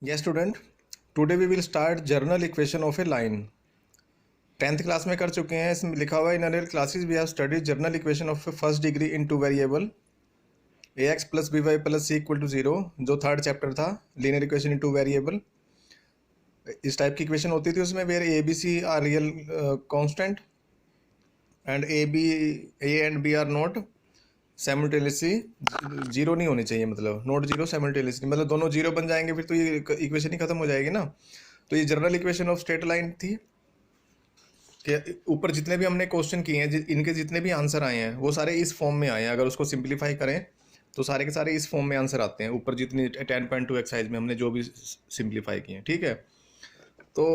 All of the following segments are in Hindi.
Yes, student. Today we will start journal equation of a line. 10th class में कर चुके हैं. इसमें लिखा हुआ है in earlier classes we have studied general equation of first degree in two variable ax plus B Y plus C equal to zero, जो थर्ड चैप्टर था linear equation in two variable. इस टाइप की इक्वेशन होती थी उसमें where A B C are real constant and A and B are not simultaneously zero नहीं होनी चाहिए, मतलब नॉट जीरो साइमल्टेनियसली, मतलब दोनों जीरो बन जाएंगे फिर तो ये इक्वेशन ही खत्म हो जाएगी ना. तो ये general equation of straight line थी कि ऊपर जितने भी हमने क्वेश्चन किए हैं इनके जितने भी आंसर आए हैं वो सारे इस फॉर्म में आए हैं. अगर उसको सिंप्लीफाई करें तो सारे के सारे इस फॉर्म में आंसर आते हैं. ऊपर जितनी 10.2 एक्सरसाइज में हमने जो भी सिंप्लीफाई किए हैं, ठीक है. तो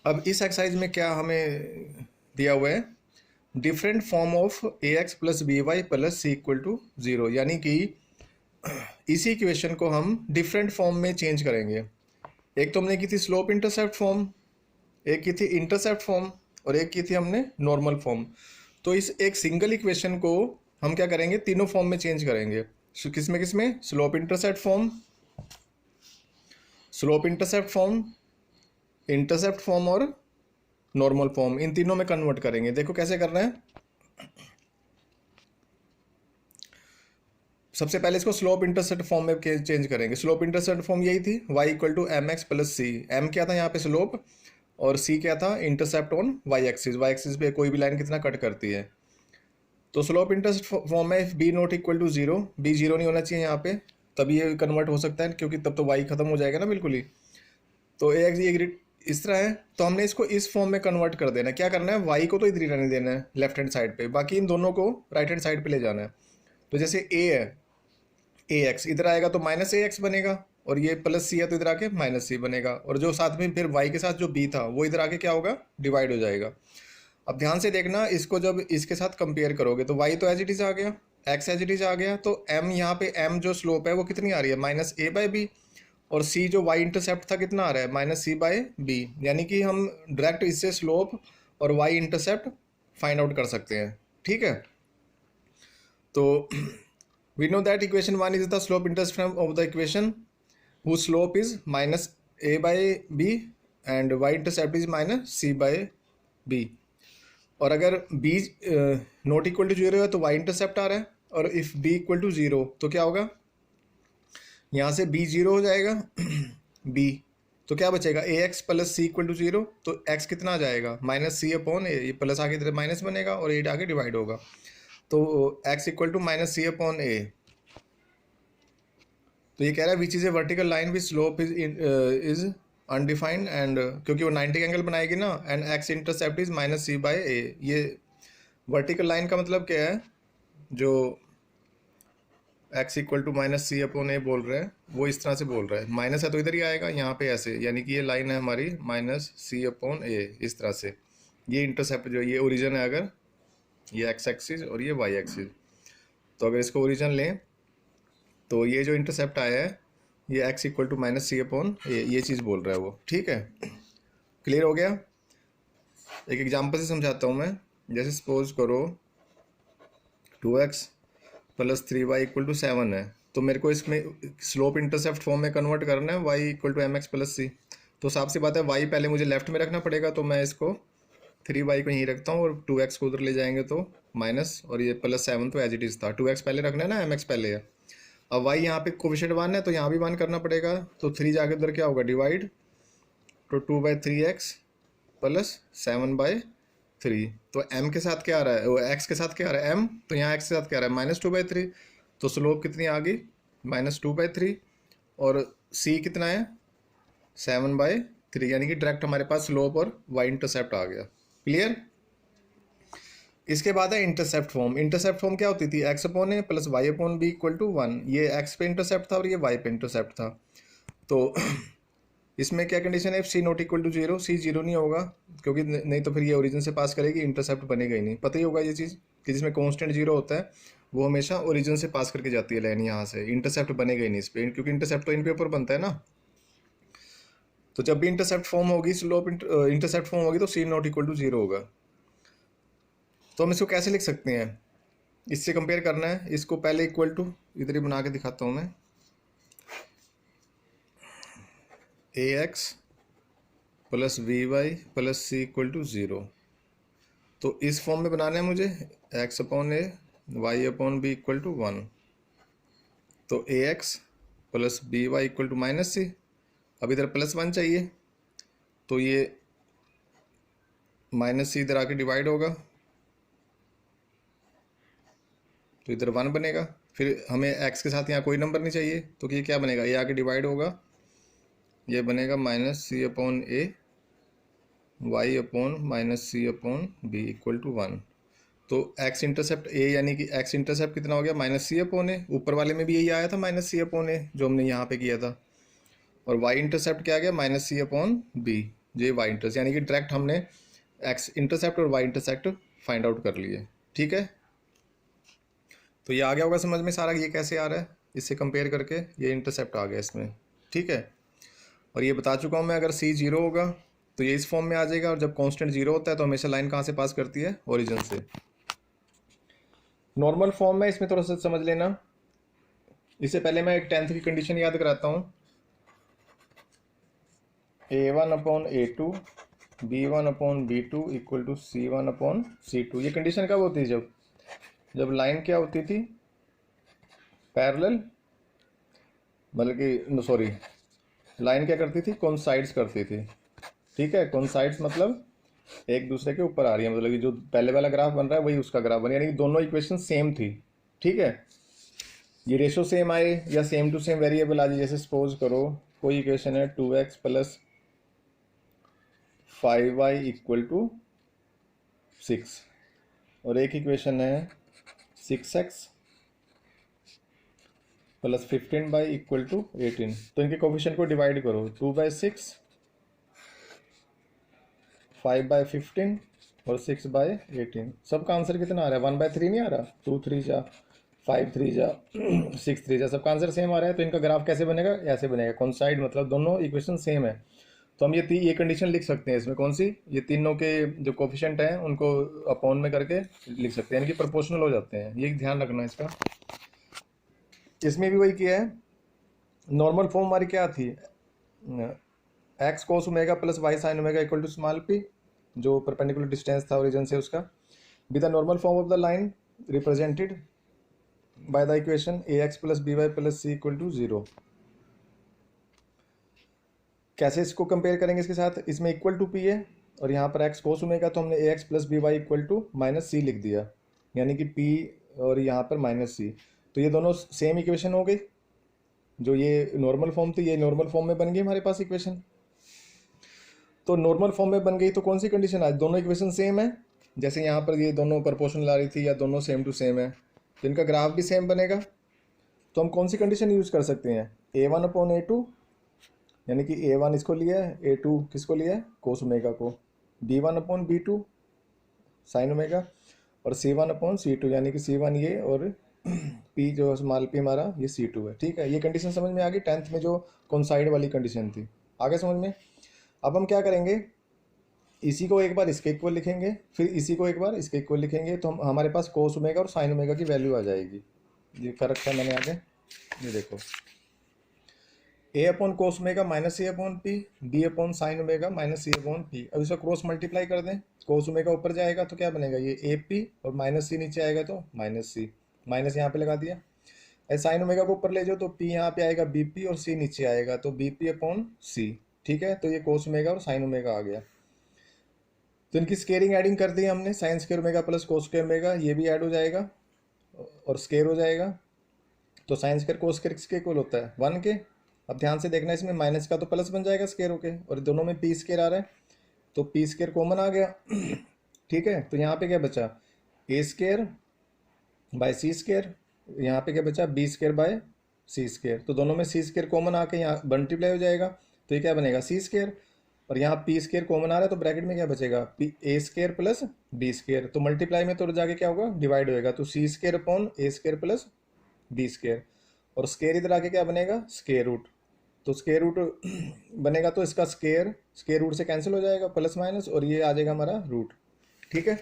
अब इस एक्सरसाइज में क्या हमें दिया हुआ है, different form of A x plus B Y plus C equal to zero, यानी कि इसी इक्वेशन को हम डिफरेंट फॉर्म में चेंज करेंगे. एक तो हमने की थी स्लोप इंटरसेप्ट फॉर्म, एक की थी इंटरसेप्ट फॉर्म और एक की थी हमने नॉर्मल फॉर्म. तो इस एक सिंगल इक्वेशन को हम क्या करेंगे, तीनों फॉर्म में चेंज करेंगे. किसमें किसमें, slope intercept form, slope intercept form, intercept form और नॉर्मल फॉर्म, इन तीनों में कन्वर्ट करेंगे. देखो कैसे करना है. सबसे पहले इसको स्लोप इंटरसेप्ट फॉर्म में चेंज करेंगे. स्लोप इंटरसेप्ट फॉर्म यही थी y equal to M x plus C. M क्या था यहाँ पे स्लोप और सी क्या था intercept on Y axis. Y axis पे कोई भी लाइन कितना कट करती है. तो स्लोप इंटरसेप्ट फॉर्म में if B not equal to zero, B zero नहीं होना चाहिए यहाँ पे, तभी ये कन्वर्ट हो सकता है, क्योंकि तब तो वाई खत्म हो जाएगा ना बिल्कुल ही. तो ए एक्स ये इस तरह है, तो हमने इसको इस फॉर्म में कन्वर्ट कर देना है. क्या करना है, वाई को तो इधर ही रहने देना है लेफ्ट हैंड साइड पे, बाकी इन दोनों को राइट हैंड साइड पे ले जाना है. तो जैसे ए है, ए एक्स इधर आएगा तो माइनस ए एक्स बनेगा, और ये प्लस सी है तो इधर आके माइनस सी बनेगा, और जो साथ में फिर वाई के साथ जो बी था वो इधर आके क्या होगा, डिवाइड हो जाएगा. अब ध्यान से देखना, इसको जब इसके साथ कंपेयर करोगे तो वाई तो एज इट इज आ गया, एक्स एज इट इज आ गया, तो एम यहाँ पे एम जो स्लोप है वो कितनी आ रही है, माइनस ए बाई बी, और सी जो वाई इंटरसेप्ट था कितना आ रहा है, माइनस सी बाई बी. यानी कि हम डायरेक्ट इससे स्लोप और वाई इंटरसेप्ट फाइंड आउट कर सकते हैं, ठीक है. तो we know that equation 1 is the slope intercept of the equation whose slope is minus a by b and y intercept is minus c by b. और अगर b not equal to zero है तो y इंटरसेप्ट आ रहा है, और if b equal to zero तो क्या होगा, यहाँ से b जीरो हो जाएगा b, तो क्या बचेगा a x plus C equal to zero, तो x कितना आ जाएगा माइनस सी अपॉन ए, ये प्लस आगे इधर माइनस बनेगा और ए आगे डिवाइड होगा, तो x equal to minus C upon a. तो ये कह रहा है which is a vertical line which slope is undefined, and क्योंकि वो 90 एंगल बनाएगी ना, and x intercept is minus c by a. ये वर्टिकल लाइन का मतलब क्या है, जो x equal to minus C upon a बोल रहे हैं वो इस तरह से बोल रहा है, माइनस है तो इधर ही आएगा यहाँ पे ऐसे, यानी कि ये लाइन है हमारी माइनस सी अपॉन ए इस तरह से. ये इंटरसेप्ट जो ये ओरिजिन है, अगर ये x एक्सिस और ये y एक्सिस, तो अगर इसको ओरिजिन लें तो ये जो इंटरसेप्ट आया है ये x equal to minus C upon ये चीज़ बोल रहा है वो, ठीक है. क्लियर हो गया. एक एग्जांपल से समझाता हूँ मैं. जैसे सपोज करो 2x plus 3y equal to 7 है, तो मेरे को इसमें स्लोप इंटरसेप्ट फॉर्म में कन्वर्ट करना है y equal to M x plus c. तो साफ सी बात है y पहले मुझे लेफ्ट में रखना पड़ेगा, तो मैं इसको 3y को यहीं रखता हूँ और 2x को उधर ले जाएंगे तो माइनस, और ये प्लस 7 तो एज इट इज़ था. 2x पहले रखना है ना, mx पहले है. अब y यहाँ पे कोफिशिएंट 1 है तो यहाँ भी 1 करना पड़ेगा, तो 3 जाके उधर क्या होगा डिवाइड, तो 2/3x प्लस 7/3. तो m के साथ क्या आ रहा है, वो x के साथ क्या आ रहा है m, तो यहाँ x के साथ क्या आ रहा है माइनस 2/3, तो स्लोप कितनी आ गई माइनस 2/3, और c कितना है 7/3, यानी कि डायरेक्ट हमारे पास स्लोप और y इंटरसेप्ट आ गया. क्लियर. इसके बाद है इंटरसेप्ट फॉर्म. इंटरसेप्ट फॉर्म क्या होती थी, x upon A plus Y upon B equal to 1. ये x पे इंटरसेप्ट था और ये y पे इंटरसेप्ट था. तो इसमें क्या कंडीशन है, c not equal to zero, c zero नहीं होगा, क्योंकि नहीं तो फिर ये ओरिजिन से पास करेगी, इंटरसेप्ट बनेगा ही नहीं. पता ही होगा ये चीज़ कि जिसमें कॉन्स्टेंट जीरो होता है वो हमेशा ओरिजिन से पास करके जाती है लाइन, यहाँ से इंटरसेप्ट बनेगा ही नहीं इस पर, क्योंकि इंटरसेप्ट तो इन पे ऊपर बनता है ना. तो जब भी इंटरसेप्ट फॉर्म होगी, स्लोप इंटरसेप्ट फॉर्म होगी, तो सी नॉट इक्वल टू जीरो होगा. तो हम इसको कैसे लिख सकते हैं, इससे कंपेयर करना है. इसको पहले इक्वल टू इधर ही बना के दिखाता हूँ मैं. A x plus B Y plus C equal to zero. तो इस फॉर्म में बनाना है मुझे, x upon A Y upon B equal to one. तो a x plus B y equal to minus c. अब इधर प्लस वन चाहिए, तो ये माइनस सी इधर आके डिवाइड होगा, तो इधर वन बनेगा। फिर हमें एक्स के साथ यहाँ कोई नंबर नहीं चाहिए, तो ये क्या बनेगा, ये आके डिवाइड होगा, ये बनेगा minus C upon A Y upon minus C upon B equal to one. तो एक्स इंटरसेप्ट ए यानी कि एक्स इंटरसेप्ट कितना हो गया, माइनस सी अपॉन ए। ऊपर वाले में भी यही आया था माइनस सी अपॉन ए, जो हमने यहाँ पे किया था। और वाई इंटरसेप्ट क्या आ गया, माइनस सी अपॉन बी। ये वाई इंटरसेप्ट यानी कि डायरेक्ट हमने एक्स इंटरसेप्ट और वाई इंटरसेप्ट फाइंड आउट कर लिए। ठीक है, तो ये आ गया होगा समझ में सारा, ये कैसे आ रहा है, इससे कंपेयर करके ये इंटरसेप्ट आ गया इसमें। ठीक है, और ये बता चुका हूँ मैं, अगर सी जीरो होगा तो ये इस फॉर्म में आ जाएगा, और जब कांस्टेंट जीरो होता है तो हमेशा लाइन कहाँ से पास करती है, ओरिजिन से। नॉर्मल फॉर्म में इसमें थोड़ा सा समझ लेना। इससे पहले मैं एक 10th की कंडीशन याद कराता हूँ, a1 upon a2 b1 upon b2 equal to c1 upon c2। ये कंडीशन कब होती है, जब लाइन क्या होती थी, पैरेलल, मतलब कि सॉरी, लाइन क्या करती थी, कोइंसाइड्स करती थी। ठीक है, कोइंसाइड्स मतलब एक दूसरे के ऊपर आ रही है, मतलब कि जो पहले वाला ग्राफ बन रहा है वही उसका ग्राफ बन रहा है, यानी कि दोनों इक्वेशन सेम थी। ठीक है, ये रेशो सेम आए या सेम टू सेम वेरिएबल आ जाए। जैसे सपोज करो कोई इक्वेशन है 2x plus 5y equal to 6, और एक इक्वेशन है 6x plus 15y equal to 18। तो इनके कोफिशिएंट को डिवाइड करो, 2/6, 5/15 और 6/18। सबका आंसर कितना आ रहा है, 1/3 नहीं आ रहा, 2 3 जा 5 3 जा 6 3 जा, सबका आंसर सेम आ रहा है। तो इनका ग्राफ कैसे बनेगा, ऐसे बनेगा, कोइंसाइड मतलब दोनों इक्वेशन सेम है। तो हम ये कंडीशन लिख सकते हैं इसमें, कौन सी, ये तीनों के जो कोफिशिएंट हैं उनको अपॉन में करके लिख सकते हैं, यानी कि प्रोपोर्शनल हो जाते हैं। ये ध्यान रखना इसका। इसमें भी वही किया है। नॉर्मल फॉर्म हमारी क्या थी, X cos omega plus Y sine omega equal to small P, जो परपेंडिकुलर डिस्टेंस था ओरिजिन से उसका, with the normal form of the line represented by the equation A x plus B Y plus C equal to zero. कैसे इसको कंपेयर करेंगे इसके साथ, इसमें इक्वल टू पी है और यहाँ पर एक्स कोस ओमेगा, तो हमने a x plus B y equal to minus c लिख दिया, यानी कि पी और यहाँ पर माइनस सी। तो ये दोनों सेम इक्वेशन हो गई। जो ये नॉर्मल फॉर्म थी ये नॉर्मल फॉर्म में बन गई हमारे पास इक्वेशन। तो नॉर्मल फॉर्म में बन गई तो कौन सी कंडीशन आई, दोनों इक्वेशन सेम है। जैसे यहाँ पर ये दोनों प्रोपोर्शनल आ रही थी या दोनों सेम टू सेम है, तो इनका ग्राफ भी सेम बनेगा। तो हम कौन सी कंडीशन यूज़ कर सकते हैं, a1 अपॉन a2, यानी कि a1 इसको लिया है, a2 किसको लिया है, कोस ओमेगा को, b1 upon b2 sine omega, और c1 अपॉन c2, यानी कि c1 ये और p जो स्मॉल p हमारा ये c2 है। ठीक है, ये कंडीशन समझ में आ गई 10th में जो कोइंसाइड वाली कंडीशन थी, आगे समझ में। अब हम क्या करेंगे, इसी को एक बार इसके इक्वल लिखेंगे, फिर इसी को एक बार इसके इक्वल लिखेंगे, तो हमारे पास कोस ओमेगा और साइन ओमेगा की वैल्यू आ जाएगी। ये कर रखा है मैंने आगे, ये देखो, a upon cos omega minus C upon p, b upon sine omega minus C upon p. अब इसको क्रॉस मल्टीप्लाई कर दें, कोस ओमेगा ऊपर जाएगा तो क्या बनेगा, ये ए पी, और माइनस सी नीचे आएगा तो माइनस सी, माइनस यहाँ पे लगा दिया। साइन ओमेगा को ऊपर ले जाओ तो पी यहाँ पे आएगा बी पी, और सी नीचे आएगा तो बी पी अपॉन सी। ठीक है, तो ये कोस ओमेगा और साइन ओमेगा आ गया। तो इनकी स्केयरिंग एडिंग कर दी हमने, sine square omega plus cos square omega, ये भी ऐड हो जाएगा और स्केयर हो जाएगा। तो साइन स्केयर कोस स्केयर किसके इक्वल होता है, 1 के। अब ध्यान से देखना, इसमें माइनस का तो प्लस बन जाएगा स्केयर होके, और दोनों में पी स्केयर आ रहा है तो पी स्केयर कॉमन आ गया। ठीक है, तो यहाँ पे क्या बचा, A square by C square, यहाँ पे क्या बचा, B square by C square. तो दोनों में सी स्केयर कॉमन आके यहाँ मल्टीप्लाई हो जाएगा, तो ये क्या बनेगा, सी स्केयर, और यहाँ पी स्केयर कॉमन आ रहा है तो ब्रैकेट में क्या बचेगा, P A square plus B square. तो मल्टीप्लाई में तो जाके क्या होगा, डिवाइड होएगा, तो C square upon A square plus B square, और स्केयर इधर आके क्या बनेगा, स्केयर रूट। तो स्केयर रूट बनेगा तो इसका स्केयर रूट से कैंसिल हो जाएगा, प्लस माइनस, और ये आ जाएगा हमारा रूट। ठीक है,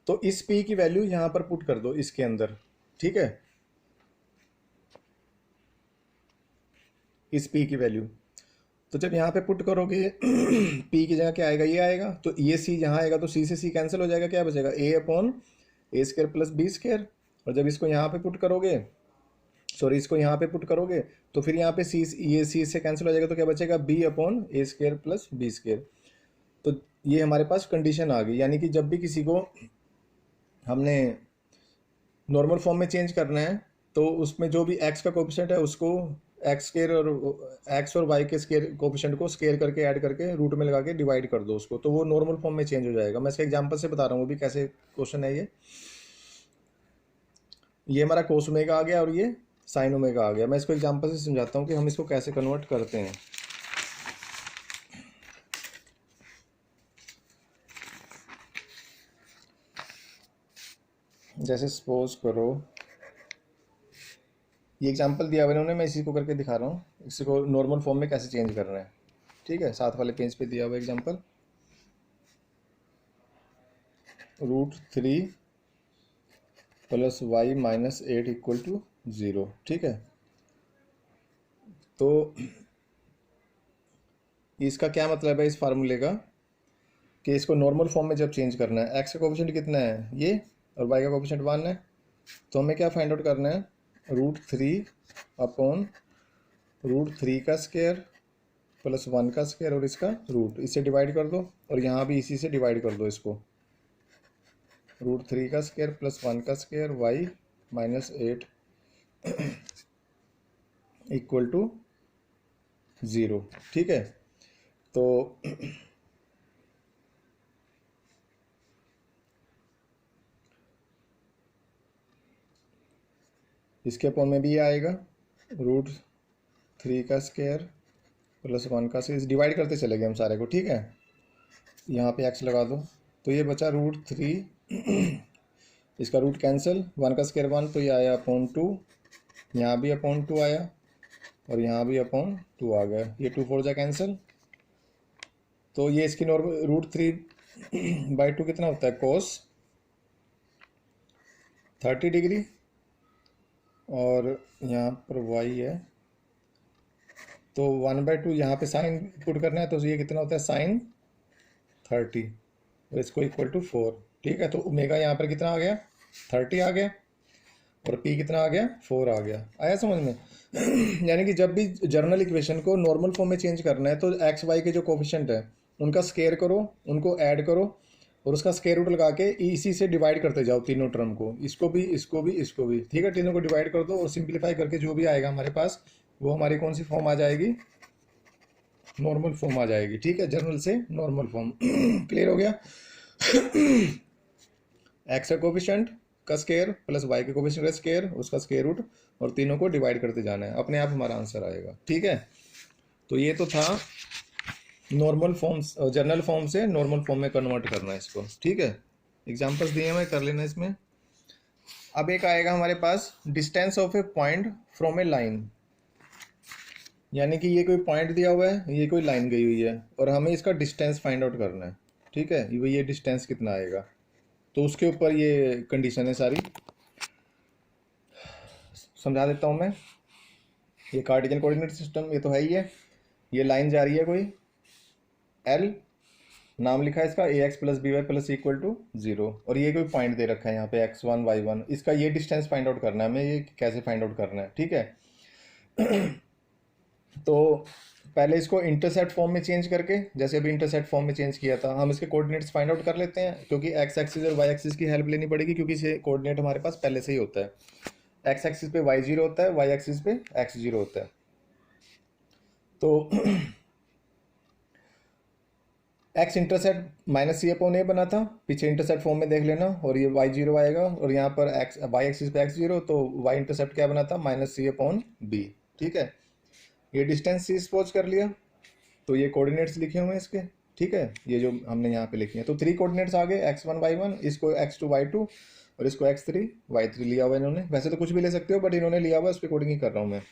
तो इस p की वैल्यू यहां पर पुट कर दो इसके अंदर। ठीक है, इस p की वैल्यू, तो जब यहाँ पे पुट करोगे पी की जगह क्या आएगा, ये आएगा, तो ये सी जहाँ आएगा तो सी से सी कैंसिल हो जाएगा, क्या बचेगा ए अपॉन ए स्क्वायर प्लस बी स्क्वायर। और जब इसको यहाँ पे पुट करोगे, सॉरी इसको यहाँ पे पुट करोगे तो फिर यहाँ पे सी, ये सी से कैंसिल हो जाएगा, तो क्या बचेगा बी अपॉन ए स्क्वायर प्लस बी स्क्वायर। तो ये हमारे पास कंडीशन आ गई, यानी कि जब भी किसी को हमने नॉर्मल फॉर्म में चेंज करना है तो उसमें जो भी एक्स का कोफिशिएंट है उसको एक्स स्केयर और एक्स और वाई के स्केयर कोफिशिएंट को स्केयर करके ऐड करके रूट में लगा के डिवाइड कर दो उसको, तो वो नॉर्मल फॉर्म में चेंज हो जाएगा। मैं इसका एग्जांपल से बता रहा हूँ वो भी कैसे क्वेश्चन है। ये हमारा कोस ओमेगा आ गया और ये साइन ओमेगा आ गया। मैं इसको एग्जांपल से समझाता हूँ कि हम इसको कैसे कन्वर्ट करते हैं। जैसे सपोज करो ये एग्जांपल दिया हुआ है उन्होंने, मैं इसी को करके दिखा रहा हूँ, इसी को नॉर्मल फॉर्म में कैसे चेंज करना है। ठीक है, साथ वाले पेज पे दिया हुआ example, √3 plus Y minus 8 equal to 0। ठीक है, तो इसका क्या मतलब है इस फार्मूले का कि इसको नॉर्मल फॉर्म में जब चेंज करना है, एक्स का कोफिशिएंट कितना है ये और वाई का कोफिशिएंट 1 है, तो हमें क्या फाइंड आउट करना है, √3 अपॉन √3 का स्क्वायर प्लस 1 का स्क्वायर और इसका रूट, इससे डिवाइड कर दो और यहाँ भी इसी से डिवाइड कर दो इसको, √3 का स्क्वायर प्लस 1 का square Y minus 8 equal to 0। ठीक है, तो इसके अपॉन में भी ये आएगा, √3 का स्क्वायर प्लस 1 का स्क्वायर, डिवाइड करते चले गए हम सारे को। ठीक है, यहाँ पे एक्स लगा दो, तो ये बचा √3 इसका रूट कैंसिल, 1 का स्क्वायर 1, तो ये आया अपॉन 2, यहाँ भी अपॉन 2 आया और यहाँ भी अपॉन 2 आ गया, ये 2 4 जा कैंसिल, तो ये इसकी नॉर्मल √3/2 कितना होता है, कोस 30 डिग्री, और यहाँ पर वाई है तो 1/2, यहाँ पे साइन पुट करना है तो ये कितना होता है साइन 30 और इसको इक्वल टू 4। ठीक है, तो ओमेगा यहाँ पर कितना आ गया 30 आ गया और पी कितना आ गया 4 आ गया। आया समझ में? यानी कि जब भी जर्नल इक्वेशन को नॉर्मल फॉर्म में चेंज करना है तो एक्स वाई के जो कोफिशिएंट है उनका स्केयर करो, उनको ऐड करो और उसका स्केयर रूट लगा के इसी से डिवाइड करते जाओ तीनों टर्म को, इसको भी इसको भी इसको भी। ठीक है, तीनों को डिवाइड कर दो और सिंप्लीफाई करके जो भी आएगा हमारे पास वो हमारी कौन सी फॉर्म आ जाएगी, नॉर्मल फॉर्म आ जाएगी। ठीक है, जर्नल से नॉर्मल फॉर्म। क्लियर हो गया? एक्स का कोफिशिएंट का स्केयर प्लस वाई के कोफिशिएंट का स्केयर, उसका स्केयर रूट और तीनों को डिवाइड करते जाना है, अपने आप हमारा आंसर आएगा। ठीक है, तो ये तो था नॉर्मल फॉर्म, जर्नल फॉर्म से नॉर्मल फॉर्म में कन्वर्ट करना है इसको। ठीक है, एग्जांपल्स दिए मैं कर लेना इसमें। अब एक आएगा हमारे पास distance of a point from a line, यानी कि ये कोई पॉइंट दिया हुआ है, ये कोई लाइन गई हुई है और हमें इसका डिस्टेंस फाइंड आउट करना है। ठीक है, ये डिस्टेंस कितना आएगा, तो उसके ऊपर ये कंडीशन है सारी, समझा देता हूँ मैं। ये कार्टेशियन कोऑर्डिनेट सिस्टम ये तो है ही है, ये लाइन जा रही है कोई एल, नाम लिखा है इसका ax plus B Y plus equal to 0 और ये कोई पॉइंट दे रखा है यहाँ पे x1 y1, इसका ये डिस्टेंस फाइंड आउट करना है हमें, ये कैसे फाइंड आउट करना है। ठीक है, तो पहले इसको इंटरसेप्ट फॉर्म में चेंज करके, जैसे अभी इंटरसेप्ट फॉर्म में चेंज किया था, हम इसके कोऑर्डिनेट्स फाइंड आउट कर लेते हैं, क्योंकि एक्स एक्सिस और वाई एक्सिस की हेल्प लेनी पड़ेगी क्योंकि इसे कोऑर्डिनेट हमारे पास पहले से ही होता है। एक्स एक्सिस पे y0 होता है, वाई एक्सिस पे x0 होता है। तो एक्स इंटरसेप्ट -c/a बना था, पीछे इंटरसेप्ट फॉर्म में देख लेना, और ये y0 आएगा और यहाँ पर एक्स वाई एक्सिस पे x0, तो y इंटरसेप्ट क्या बना था -c/b। ठीक है, ये डिस्टेंस c सपोज कर लिया, तो ये कोऑर्डिनेट्स लिखे हुए हैं इसके। ठीक है, ये जो हमने यहाँ पे लिखे हैं, तो 3 कोऑर्डिनेट्स आ गए, x1 y1, इसको x2 y2 और इसको x3 y3 लिया हुआ इन्होंने। वैसे तो कुछ भी ले सकते हो बट इन्होंने लिया हुआ, उसके अकॉर्डिंग ही कर रहा हूँ मैं।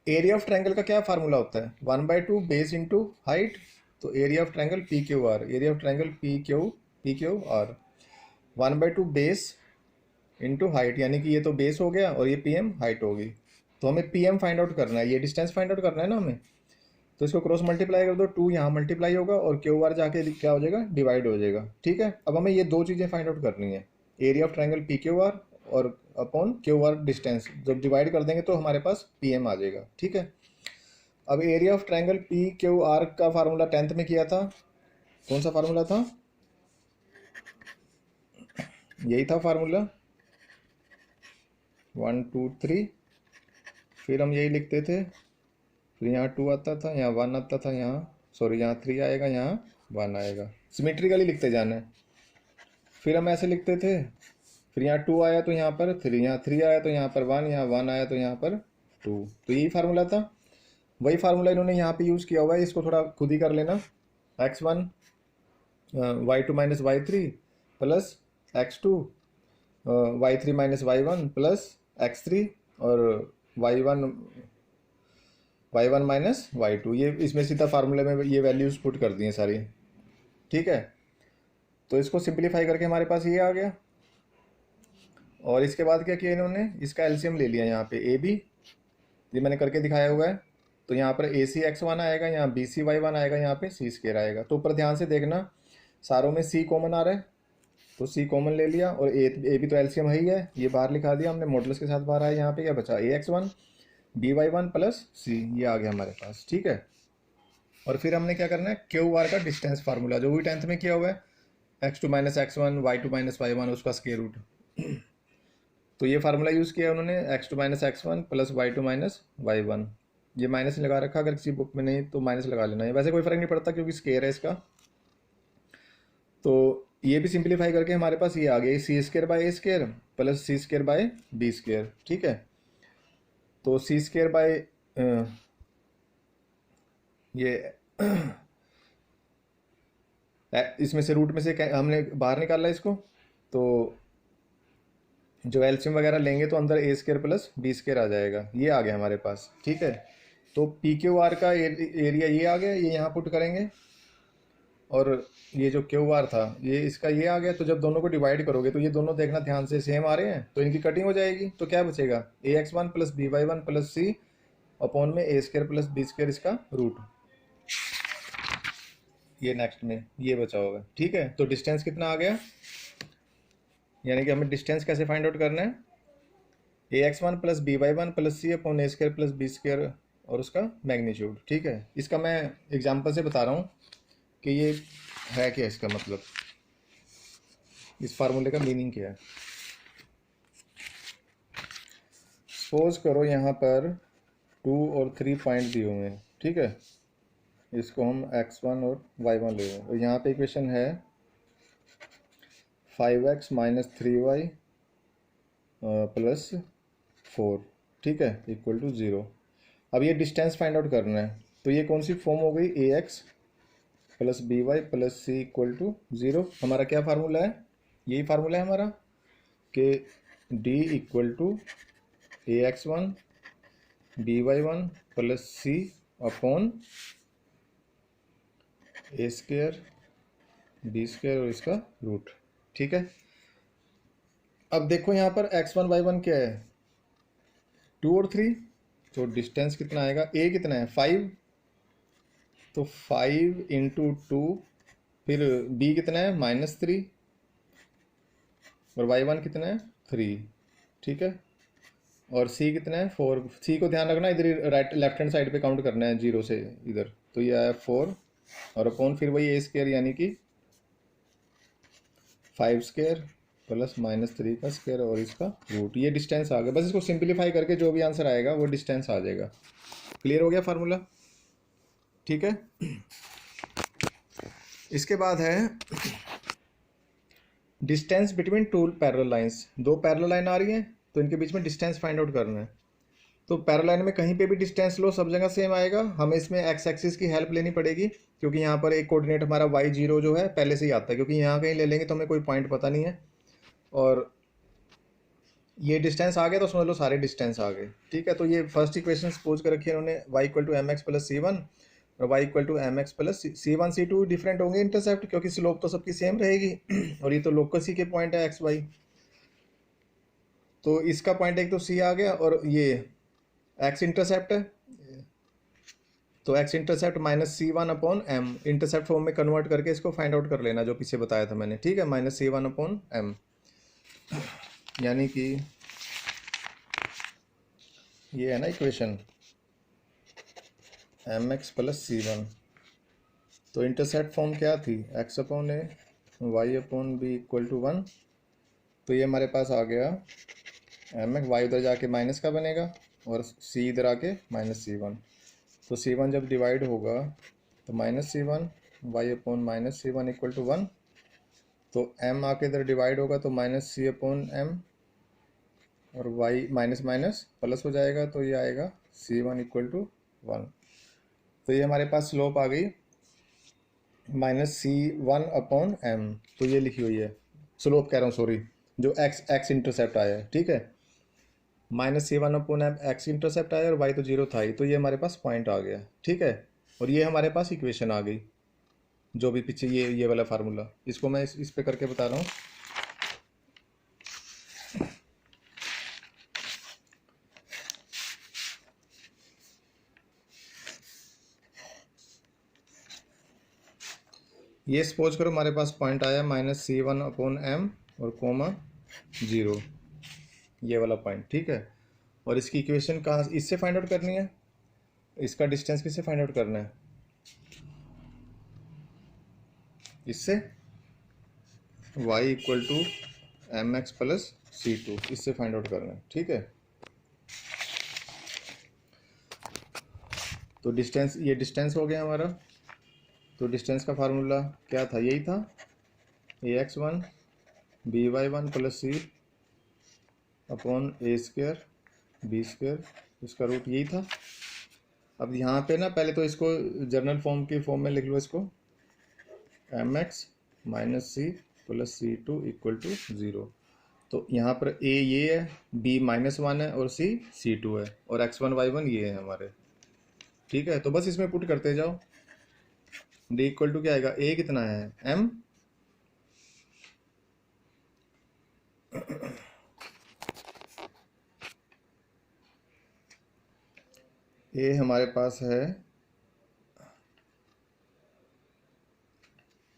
एरिया ऑफ ट्रायंगल का क्या फार्मूला होता है, 1/2 बेस इंटू हाइट, तो area of triangle P Q R, area of triangle P Q R 1/2 base into height, यानी कि ये तो बेस हो गया और ये पी एम हाइट होगी। तो हमें पी एम फाइंड आउट करना है, ये डिस्टेंस फाइंड आउट करना है ना हमें। तो इसको क्रॉस मल्टीप्लाई कर दो, 2 यहाँ मल्टीप्लाई होगा और क्यू आर जाके क्या हो जाएगा, डिवाइड हो जाएगा। ठीक है, अब हमें ये दो चीज़ें फाइंड आउट करनी है, area of triangle P Q R और अपॉन क्यू आर डिस्टेंस। जब डिवाइड कर देंगे तो हमारे पास पी एम आ जाएगा। ठीक है, अब area of triangle P Q R का फार्मूला 10th में किया था, कौन सा फार्मूला था, यही था फार्मूला 1 2 3, फिर हम यही लिखते थे, फिर यहाँ 2 आता था, यहाँ 1 आता था, यहाँ सॉरी यहाँ 3 आएगा, यहाँ 1 आएगा, सिमेट्रिकली लिखते जाना है। फिर हम ऐसे लिखते थे, फिर यहाँ 2 आया तो यहाँ पर 3, यहाँ 3 आया तो यहाँ पर 1, यहाँ 1 आया तो यहाँ पर 2। तो यही फार्मूला था, वही फार्मूला इन्होंने यहाँ पे यूज़ किया हुआ है। इसको थोड़ा खुद ही कर लेना, x1 y2 minus y3 plus x2 y3 minus y1 plus x3 और y1 माइनस y2, ये इसमें सीधा फार्मूले में ये वैल्यूज़ पुट कर दी हैं सारी। ठीक है, तो इसको सिंप्लीफाई करके हमारे पास ये आ गया। और इसके बाद क्या किया इन्होंने, इसका एलसीएम ले लिया यहाँ पे ए बी, ये मैंने करके दिखाया हुआ है। तो यहाँ पर ए सी x1 आएगा, यहाँ बी सी y1 आएगा, यहाँ पे सी स्क्वायर आएगा। तो ऊपर ध्यान से देखना, सारों में सी कॉमन आ रहा है, तो सी कॉमन ले लिया, और ए भी तो एलसीएम है ही है, ये बाहर लिखा दिया हमने, मॉडुलस के साथ बाहर आया। यहाँ पे क्या बचा, ए x1 बी y1 प्लस सी, ये आ गया हमारे पास। ठीक है, और फिर हमने क्या करना है, क्यू आर का डिस्टेंस फार्मूला जो भी 10th में किया हुआ है, x2 minus x1 y2 minus y1 उसका स्क्वायर रूट। तो ये फार्मूला यूज़ किया उन्होंने, x2 minus x1 plus y2 minus y1। ये माइनस लगा रखा, अगर किसी बुक में नहीं तो माइनस लगा लेना है, वैसे कोई फ़र्क नहीं पड़ता क्योंकि स्क्वायर है इसका। तो ये भी सिंप्लीफाई करके हमारे पास ये आ गया, c square by a square plus c square by b square. ठीक है, तो सी स्क्वायर बाई ये इसमें से रूट में से हमने बाहर निकाला इसको, तो जो एलसीएम वगैरह लेंगे तो अंदर ए स्क्वायर प्लस बी स्क्वायर आ जाएगा, ये आ गया हमारे पास। ठीक है, तो पी क्यू आर का एरिया ये आ गया, ये यहाँ पुट करेंगे, और ये जो क्यू आर था ये इसका ये आ गया। तो जब दोनों को डिवाइड करोगे तो ये दोनों देखना ध्यान से सेम आ रहे हैं, तो इनकी कटिंग हो जाएगी। तो क्या बचेगा, a x1 plus b y1 plus C upon में a square plus B square इसका रूट, ये नेक्स्ट में ये बचा होगा। ठीक है, तो डिस्टेंस कितना आ गया, यानी कि हमें डिस्टेंस कैसे फाइंड आउट करना है, a x1 plus b y1 plus C upon A square plus B square और उसका मैग्नीट्यूड। ठीक है, इसका मैं एग्जांपल से बता रहा हूँ कि ये है क्या, इसका मतलब इस फार्मूले का मीनिंग क्या है। सपोज करो यहाँ पर 2 और 3 पॉइंट दिए हुए हैं। ठीक है, इसको हम x1 और y1 ले रहे हैं, और यहाँ पे इक्वेशन है 5x माइनस 3y प्लस 4। ठीक है, इक्वल टू 0। अब ये डिस्टेंस फाइंड आउट करना है, तो ये कौन सी फॉर्म हो गई, a x plus B Y plus C equal to 0। हमारा क्या फार्मूला है, यही फार्मूला है हमारा कि D equal to A x1 B y1 plus C upon A square B square और इसका रूट। ठीक है, अब देखो यहाँ पर x1 y1 क्या है, 2 और 3, तो डिस्टेंस कितना आएगा, a कितना है 5, तो 5 इंटू 2, फिर b कितना है -3 और y1 कितना है 3। ठीक है, और c कितना है 4। c को ध्यान रखना, इधर राइट लेफ्ट हैंड साइड पे काउंट करना है 0 से इधर, तो ये आया 4 और अपॉन फिर वही ए स्क्वायर यानी कि 5 स्क्वायर प्लस -3 का स्क्वायर और इसका रूट, ये डिस्टेंस आ गया। बस इसको सिंप्लीफाई करके जो भी आंसर आएगा वो डिस्टेंस आ जाएगा। क्लियर हो गया फार्मूला। ठीक है, इसके बाद है distance between two parallel lines. दो पैरेलल लाइन आ रही है तो इनके बीच में डिस्टेंस फाइंड आउट करना है। तो पैरेलल लाइन में कहीं पे भी डिस्टेंस लो, सब जगह सेम आएगा। हमें इसमें एक्स एक्सिस की हेल्प लेनी पड़ेगी, क्योंकि यहाँ पर एक कोऑर्डिनेट हमारा y0 जो है पहले से ही आता है, क्योंकि यहाँ कहीं ले लेंगे तो हमें कोई पॉइंट पता नहीं है। और ये डिस्टेंस आ गया तो समझ लो सारे डिस्टेंस आ गए। ठीक है, तो ये फर्स्ट इक्वेशन सपोज कर रखी है उन्होंने, y equal to M x plus C one और y equal to M x plus C1 C2 different होंगे इंटरसेप्ट, क्योंकि स्लोप तो सबकी सेम रहेगी और ये तो लोकस ही के पॉइंट है x y। तो इसका पॉइंट एक तो C आ गया और ये x इंटरसेप्ट है, तो एक्स इंटरसेप्ट माइनस सी one upon m, intercept form में कन्वर्ट करके इसको फाइंड आउट कर लेना जो पीछे बताया था मैंने, ठीक है, माइनस सी वन अपॉन एम, यानी कि ये है ना इक्वेशन एम एक्स प्लस सी वन। तो इंटरसेप्ट फॉर्म क्या थी, X upon A Y upon B equal to one. तो ये हमारे पास आ गया एम एक्स, वाई उधर जाके माइनस का बनेगा और सी इधर आके माइनस सी वन। तो सी वन जब डिवाइड होगा तो minus C one, Y upon minus C one equal to one. तो एम आके इधर डिवाइड होगा तो माइनस सी अपॉन एम, और वाई माइनस माइनस प्लस हो जाएगा तो ये आएगा सी वन इक्वल टू वन। तो ये हमारे पास स्लोप आ गई माइनस सी वन अपॉन एम। तो ये लिखी हुई है, स्लोप कह रहा हूँ सॉरी, जो एक्स इंटरसेप्ट आया है, ठीक है, माइनस सी one upon m x intercept आया और वाई तो जीरो था ही, तो ये हमारे पास पॉइंट आ गया, ठीक है। और ये हमारे पास इक्वेशन आ गई, जो भी पीछे ये वाला फार्मूला, इसको मैं इस पे करके बता रहा हूँ। ये सपोज करो हमारे पास पॉइंट आया माइनस सी वन अपॉन एम और कोमा जीरो, ये वाला पॉइंट, ठीक है। और इसकी इक्वेशन कहाँ, इससे फाइंड आउट करनी है, इसका डिस्टेंस किससे फाइंड आउट करना है, इससे y equal to M x plus C two, इससे फाइंड आउट करना है, ठीक है। तो डिस्टेंस, ये डिस्टेंस हो गया हमारा। तो डिस्टेंस का फार्मूला क्या था, यही था a x one b y one plus C upon A square B square, इसका रूट यही था। अब यहाँ पे ना पहले तो इसको जर्नल फॉर्म की फॉर्म में लिख लो, इसको M X minus C plus C two equal to zero. तो यहाँ पर ए ये है, बी माइनस वन है और सी टू है, और एक्स वन वाई वन ये है हमारे, ठीक है। तो बस इसमें पुट करते जाओ, डी इक्वल टू क्या आएगा, ए कितना है एम, ए हमारे पास है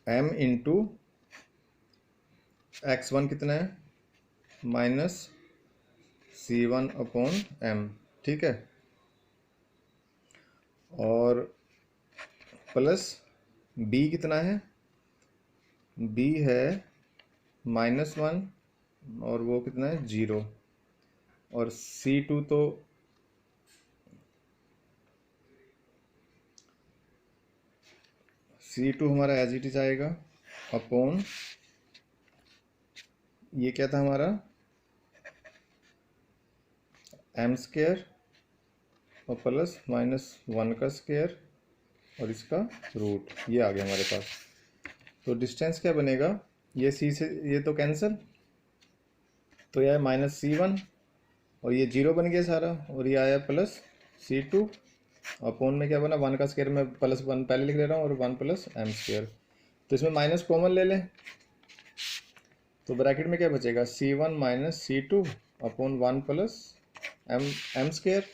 एम इंटू एक्स वन कितना है माइनस सी वन अपॉन एम, ठीक है, और प्लस बी कितना है, बी है माइनस वन और वो कितना है जीरो, और सी टू तो सी टू हमारा एज इट इज आएगा अपॉन, ये क्या था हमारा एम स्क्वायर और प्लस माइनस वन का स्क्वायर और इसका रूट, ये आ गया हमारे पास। तो डिस्टेंस क्या बनेगा, ये सी से ये तो कैंसिल, तो यह है माइनस सी वन और ये जीरो बन गया सारा, और ये आया प्लस सी टू अपॉन में क्या बना, वन का स्क्वायर में प्लस वन पहले लिख ले रहा हूँ और वन प्लस एम स्क्वायर। तो इसमें माइनस कॉमन ले लें, तो ब्रैकेट में क्या बचेगा, सी वन माइनस सी two upon one plus m square.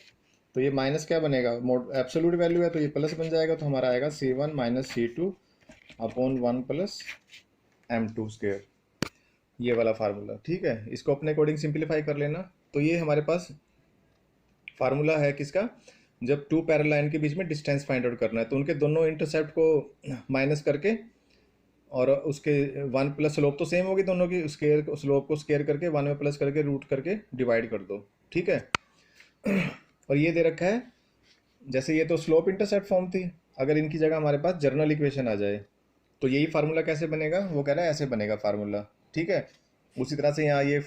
तो ये माइनस क्या बनेगा, मोड एब्सोल्यूट वैल्यू है तो ये प्लस बन जाएगा, तो हमारा आएगा सी वन माइनस सी two upon one plus m two square, ये वाला फार्मूला, ठीक है। इसको अपने अकॉर्डिंग सिंप्लीफाई कर लेना। तो ये हमारे पास फार्मूला है किसका, जब टू पैरेलल लाइन के बीच में डिस्टेंस फाइंड आउट करना है, तो उनके दोनों इंटरसेप्ट को माइनस करके और उसके वन प्लस स्लोप तो सेम होगी दोनों की, स्केयर स्लोप को स्केयर करके वन में प्लस करके रूट करके डिवाइड कर दो, ठीक है। और ये दे रखा है, जैसे ये तो स्लोप इंटरसेप्ट फॉर्म थी, अगर इनकी जगह हमारे पास जर्नल इक्वेशन आ जाए तो यही फार्मूला कैसे बनेगा, वो कह रहा है ऐसे बनेगा फार्मूला, ठीक है। उसी तरह से यहाँ ये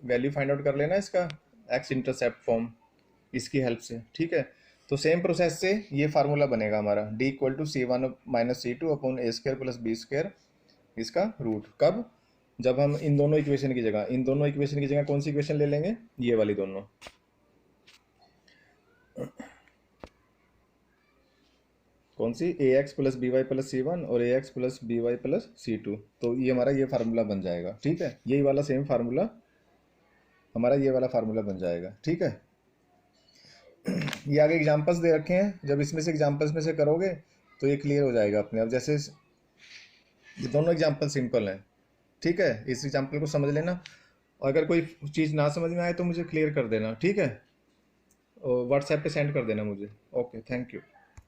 वैल्यू फाइंड आउट कर लेना इसका एक्स इंटरसेप्ट फॉर्म, इसकी हेल्प से, ठीक है। तो सेम प्रोसेस से ये फार्मूला बनेगा हमारा D equal to C one minus C two upon A square plus B square, इसका रूट, कब, जब हम इन दोनों इक्वेशन की जगह कौन सी इक्वेशन ले लेंगे, ये वाली दोनों, कौन सी, a x plus B Y plus C one और a x plus B Y plus C two. तो ये हमारा ये फार्मूला बन जाएगा, ठीक है, यही वाला सेम फार्मूला हमारा ये वाला फार्मूला बन जाएगा, ठीक है। ये आगे एग्जांपल्स दे रखे हैं, जब इसमें से एग्जांपल्स में से करोगे तो ये क्लियर हो जाएगा अपने आप। जैसे ये दोनों एग्जांपल सिंपल हैं, ठीक है, इस एग्जांपल को समझ लेना। और अगर कोई चीज़ ना समझ में आए तो मुझे क्लियर कर देना, ठीक है, व्हाट्सएप पे सेंड कर देना मुझे। Okay, thank you.